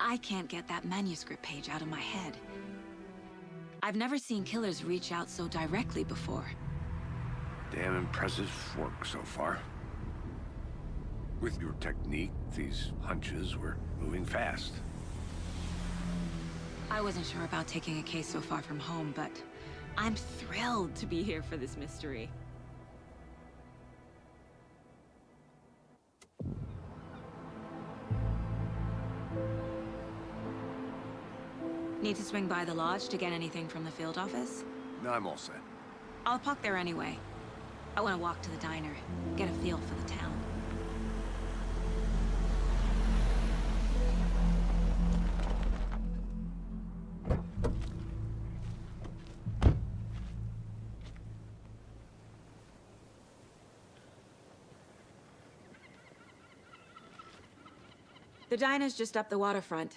I can't get that manuscript page out of my head. I've never seen killers reach out so directly before. Damn impressive work so far. With your technique, these hunches were moving fast. I wasn't sure about taking a case so far from home, but I'm thrilled to be here for this mystery. Need to swing by the lodge to get anything from the field office? No, I'm all set. I'll park there anyway. I want to walk to the diner, get a feel for the town. The diner's just up the waterfront.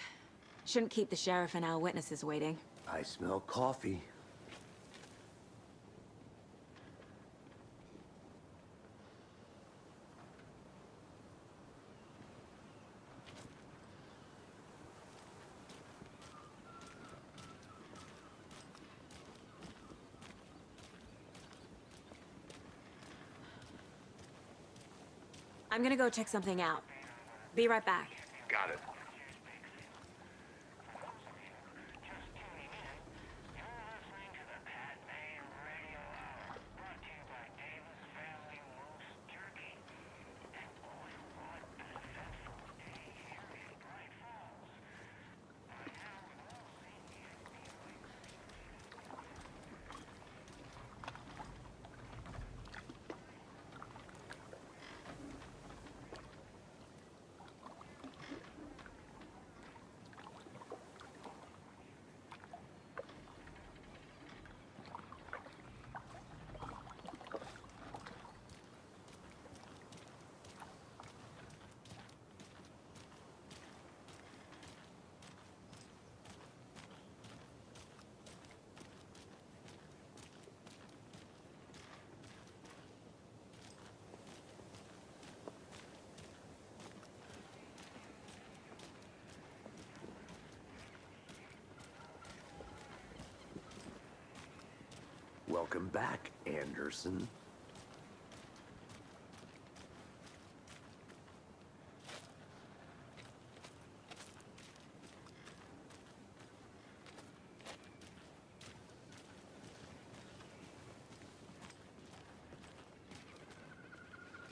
Shouldn't keep the sheriff and our witnesses waiting. I smell coffee. I'm gonna go check something out. Be right back. Got it. Welcome back, Anderson.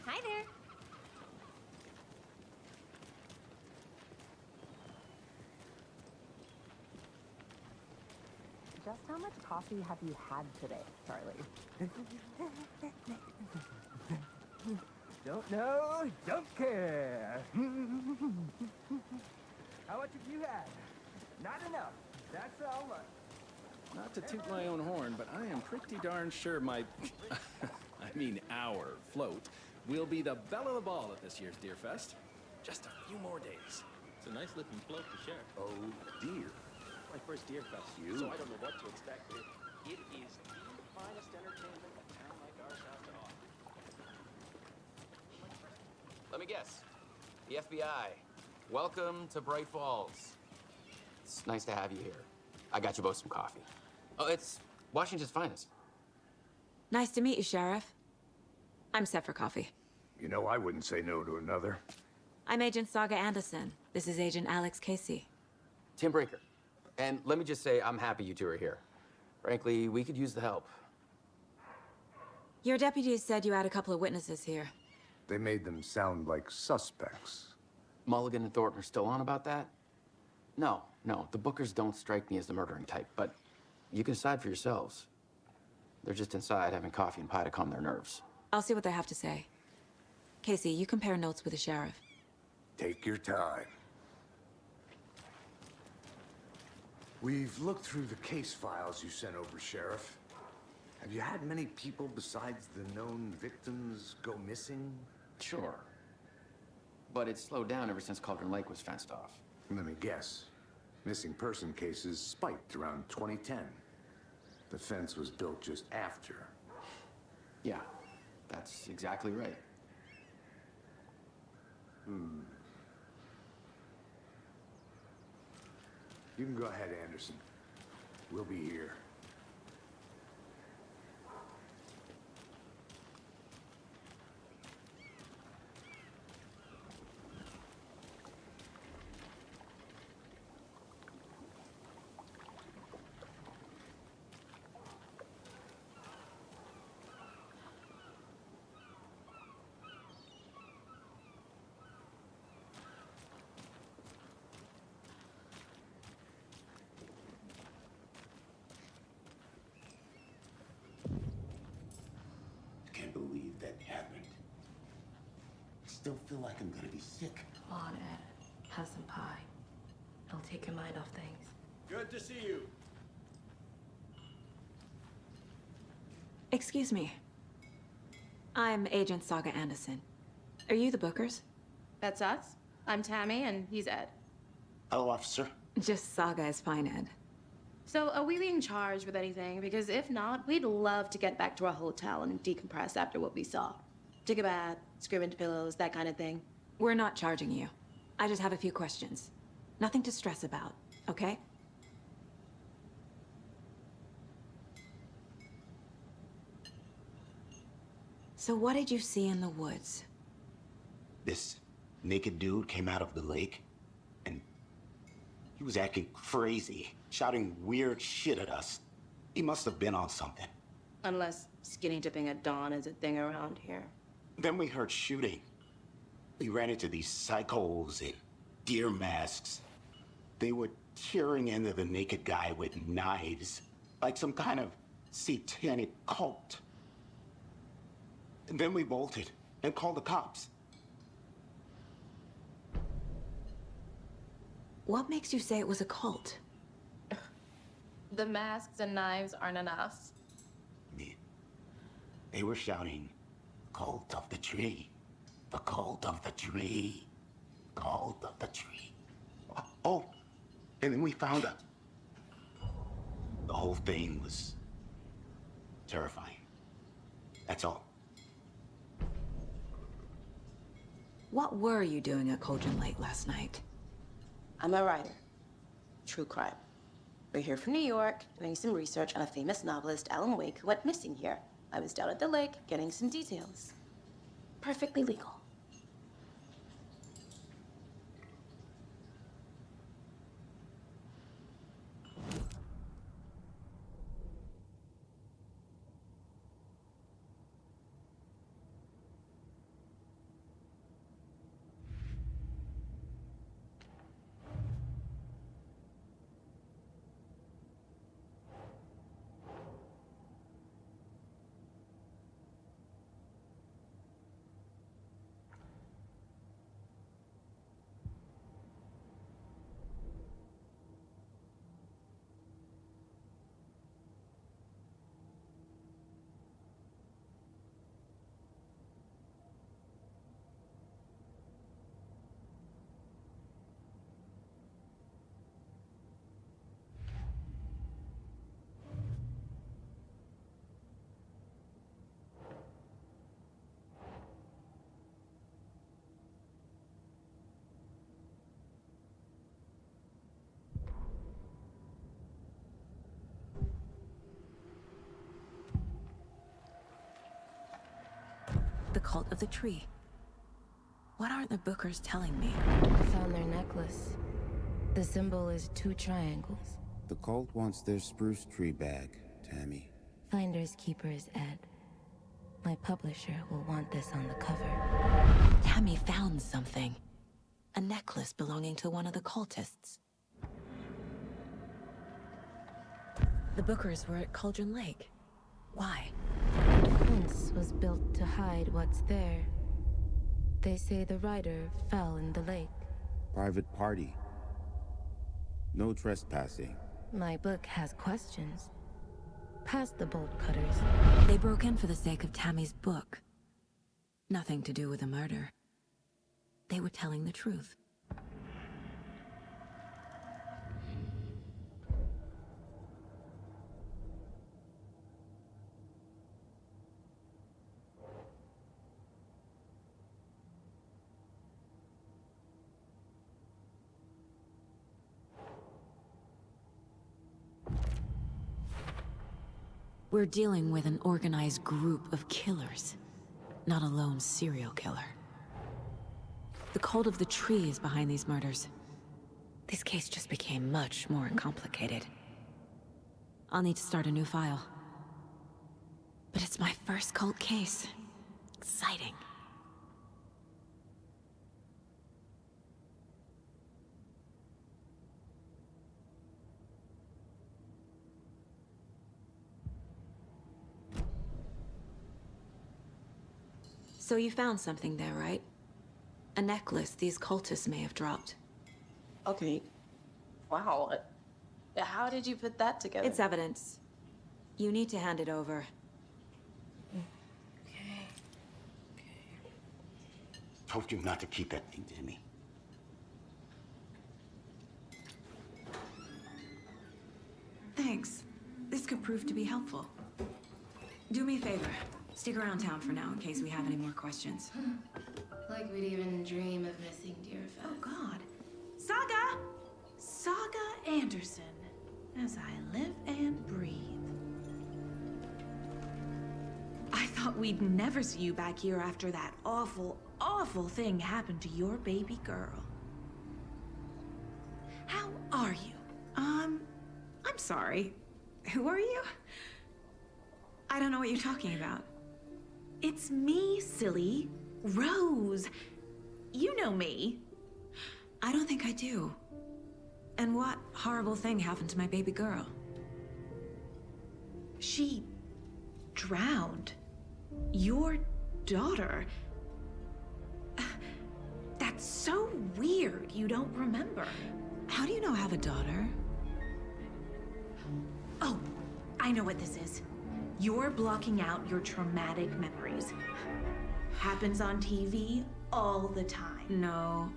Hi there. Just how much coffee have you had today, Charlie? Don't know, don't care. How much have you had? Not enough. That's all right. Not to toot my own horn, but I am pretty darn sure my, our float will be the belle of the ball at this year's Deer Fest. Just a few more days. It's a nice looking float to share. Oh, dear. My first Deer Fest, You. so I don't know what to expect. It is the finest entertainment a town like ours has to offer. Let me guess. The FBI. Welcome to Bright Falls. It's nice to have you here. I got you both some coffee. Oh, it's Washington's finest. Nice to meet you, Sheriff. I'm set for coffee. You know, I wouldn't say no to another. I'm Agent Saga Anderson. This is Agent Alex Casey. Tim Breaker. And let me just say, I'm happy you two are here. Frankly, we could use the help. Your deputies said you had a couple of witnesses here. They made them sound like suspects. Mulligan and Thornton are still on about that? No, the Bookers don't strike me as the murdering type, but you can decide for yourselves. They're just inside having coffee and pie to calm their nerves. I'll see what they have to say. Casey, you compare notes with the sheriff. Take your time. We've looked through the case files you sent over, Sheriff. Have you had many people besides the known victims go missing? Sure. But it's slowed down ever since Cauldron Lake was fenced off. Let me guess. Missing person cases spiked around 2010. The fence was built just after. Yeah, that's exactly right. You can go ahead, Anderson. We'll be here. Can't believe that happened. I still feel like I'm gonna be sick. Come on, Ed. Have some pie. It'll take your mind off things. Good to see you. Excuse me. I'm Agent Saga Anderson. Are you the Bookers? That's us. I'm Tammy, and he's Ed. Hello, officer. Just Saga is fine, Ed. So, are we being charged with anything? Because if not, we'd love to get back to our hotel and decompress after what we saw. Take a bath, scream into pillows, that kind of thing. We're not charging you. I just have a few questions. Nothing to stress about, okay? So what did you see in the woods? This naked dude came out of the lake, and he was acting crazy, shouting weird shit at us. He must have been on something. Unless skinny dipping at dawn is a thing around here. Then we heard shooting. We ran into these psychos in deer masks. They were tearing into the naked guy with knives, like some kind of satanic cult. And then we bolted and called the cops. What makes you say it was a cult? The masks and knives aren't enough. They were shouting, "Cult of the tree, the cult of the tree, cult of the tree." Oh, and then we found out. The whole thing was terrifying. That's all. What were you doing at Cauldron Lake last night? I'm a writer. True crime. We're here from New York, doing some research on a famous novelist, Alan Wake, who went missing here. I was down at the lake, getting some details. Perfectly legal. The cult of the tree. What aren't the Bookers telling me? I found their necklace. The symbol is 2 triangles. The cult wants their spruce tree back, Tammy. Finders keepers, Ed. My publisher will want this on the cover. Tammy found something. A necklace belonging to one of the cultists. The Bookers were at Cauldron Lake. Why? The fence was built to hide what's there. They say the rider fell in the lake. Private party. No trespassing. My book has questions. Past the bolt cutters. They broke in for the sake of Tammy's book. Nothing to do with the murder. They were telling the truth. We're dealing with an organized group of killers, not a lone serial killer. The cult of the tree is behind these murders. This case just became much more complicated. I'll need to start a new file. But it's my first cult case. Exciting. So you found something there, right? A necklace these cultists may have dropped. Okay. Wow. How did you put that together? It's evidence. You need to hand it over. Told you not to keep that thing to me. Thanks. This could prove to be helpful. Do me a favor. Stick around town for now in case we have any more questions. Like we'd even dream of missing Deerfest. Oh, God. Saga! Saga Anderson. As I live and breathe. I thought we'd never see you back here after that awful, awful thing happened to your baby girl. How are you? I'm sorry. Who are you? I don't know what you're talking about. It's me, silly. Rose. You know me. I don't think I do. And what horrible thing happened to my baby girl? She drowned. Your daughter. That's so weird you don't remember. How do you know I have a daughter? Oh, I know what this is. You're blocking out your traumatic memories. Happens on TV all the time. No.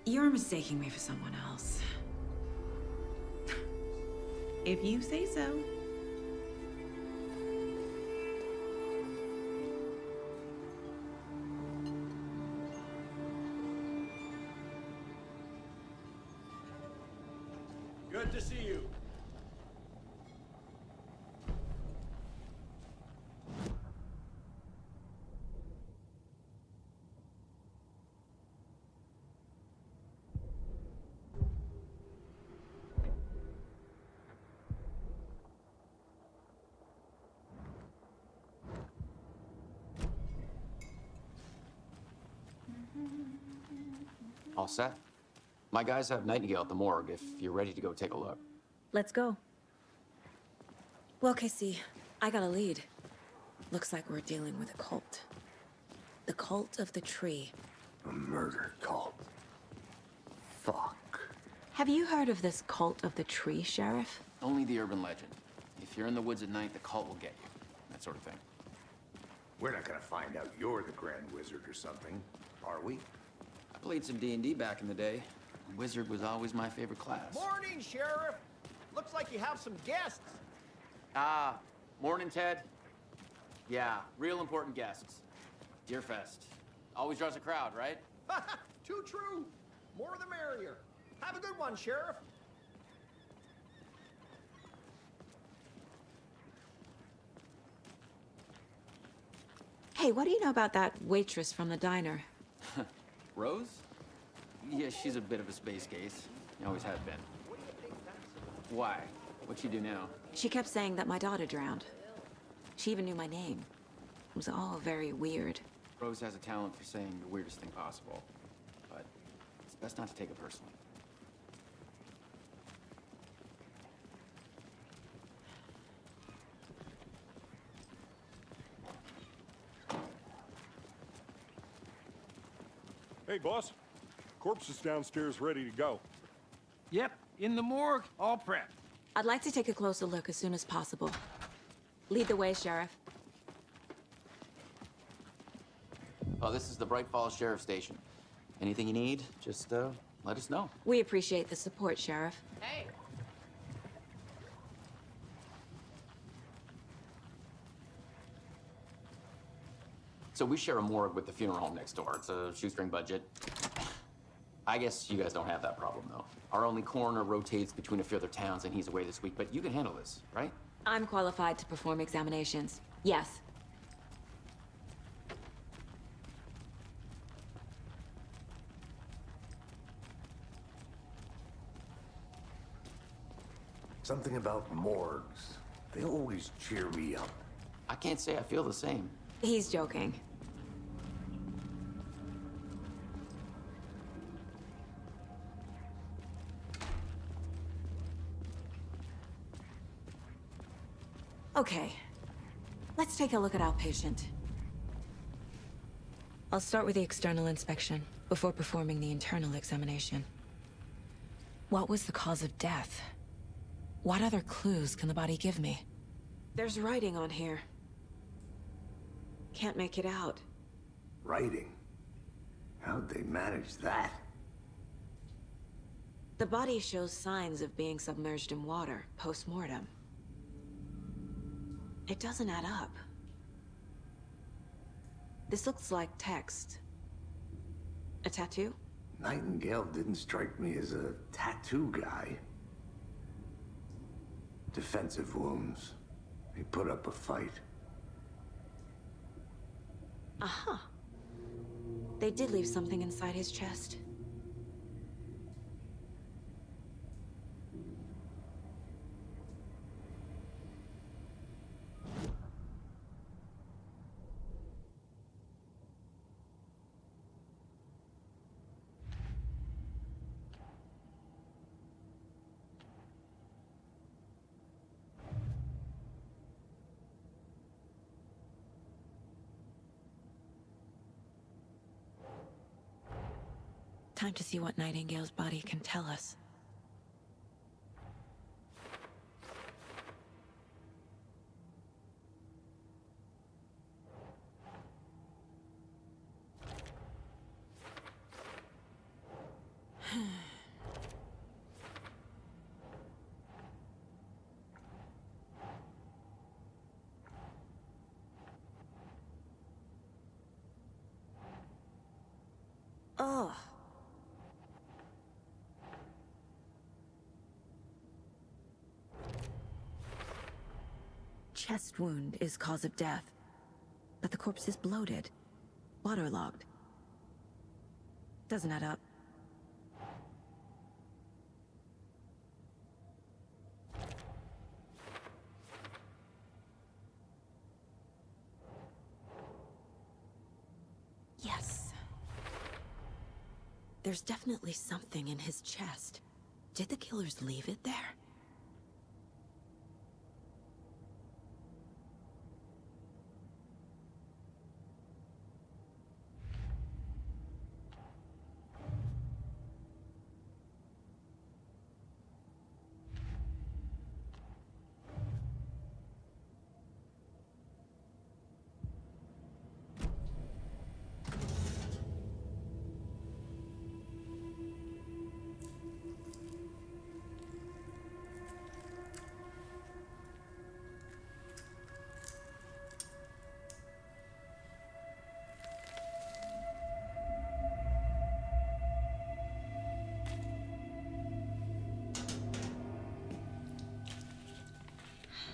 You're mistaking me for someone else. If you say so. Good to see you. All set? My guys have Nightingale at the morgue if you're ready to go take a look. Let's go. Well, Casey, I got a lead. Looks like we're dealing with a cult. The cult of the tree. A murder cult. Fuck. Have you heard of this cult of the tree, Sheriff? Only the urban legend. If you're in the woods at night, the cult will get you. That sort of thing. We're not gonna find out you're the Grand Wizard or something, are we? I played some D&D back in the day. Wizard was always my favorite class. Morning, Sheriff. Looks like you have some guests. Ah, morning, Ted. Yeah, real important guests. Deerfest. Always draws a crowd, right? Too true. More the merrier. Have a good one, Sheriff. Hey, what do you know about that waitress from the diner? Rose? Yeah, she's a bit of a space case. Always has been. Why? What'd she do now? She kept saying that my daughter drowned. She even knew my name. It was all very weird. Rose has a talent for saying the weirdest thing possible. But it's best not to take it personally. Hey, boss. Corpse is downstairs ready to go. Yep, in the morgue, all prepped. I'd like to take a closer look as soon as possible. Lead the way, Sheriff. Oh, this is the Bright Falls Sheriff Station. Anything you need, just let us know. We appreciate the support, Sheriff. Hey. So we share a morgue with the funeral home next door. It's a shoestring budget. I guess you guys don't have that problem, though. Our only coroner rotates between a few other towns, and he's away this week, but you can handle this, right? I'm qualified to perform examinations. Yes. Something about morgues. They always cheer me up. I can't say I feel the same. He's joking. Okay. Let's take a look at outpatient. I'll start with the external inspection before performing the internal examination. What was the cause of death? What other clues can the body give me? There's writing on here. Can't make it out. Writing? How'd they manage that? The body shows signs of being submerged in water post-mortem. It doesn't add up. This looks like text. A tattoo? Nightingale didn't strike me as a tattoo guy. Defensive wounds. He put up a fight. Aha. They did leave something inside his chest. Time to see what Nightingale's body can tell us. Ugh. Chest wound is cause of death, but the corpse is bloated, waterlogged. Doesn't add up. Yes. There's definitely something in his chest. Did the killers leave it there?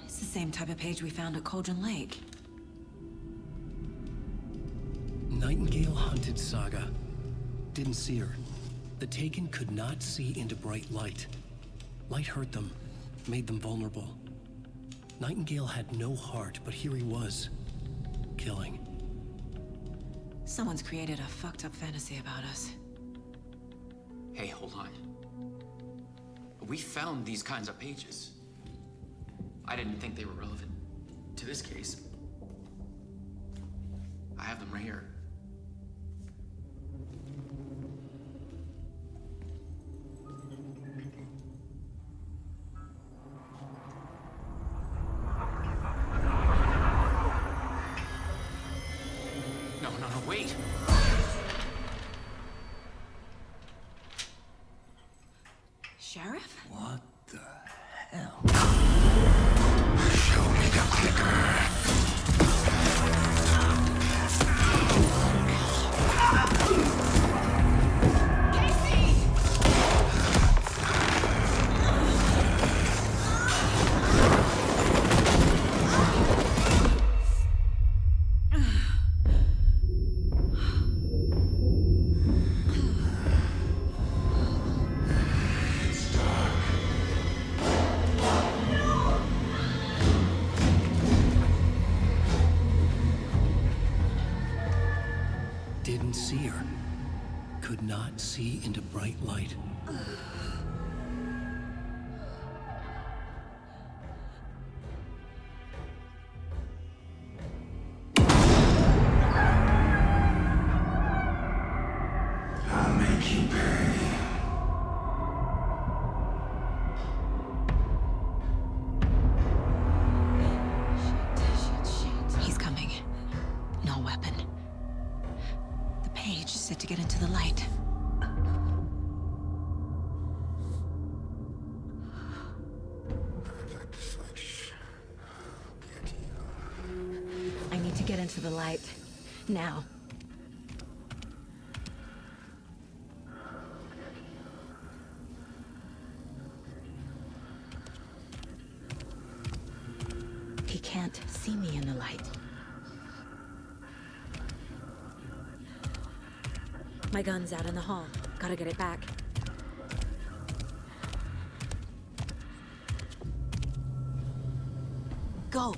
It's the same type of page we found at Cauldron Lake. Nightingale hunted Saga. Didn't see her. The Taken could not see into bright light. Light hurt them, made them vulnerable. Nightingale had no heart, but here he was, killing. Someone's created a fucked up fantasy about us. Hey, hold on. We found these kinds of pages. I didn't think they were relevant to this case. I have them right here. No, wait! Sheriff? What the hell? Show me the clicker. Casey! see into bright light. I'll make you pay. He's coming. No weapon. The page said to get into the light. I need to get into the light. Now. He can't see me in the light. My gun's out in the hall. Gotta get it back. Go!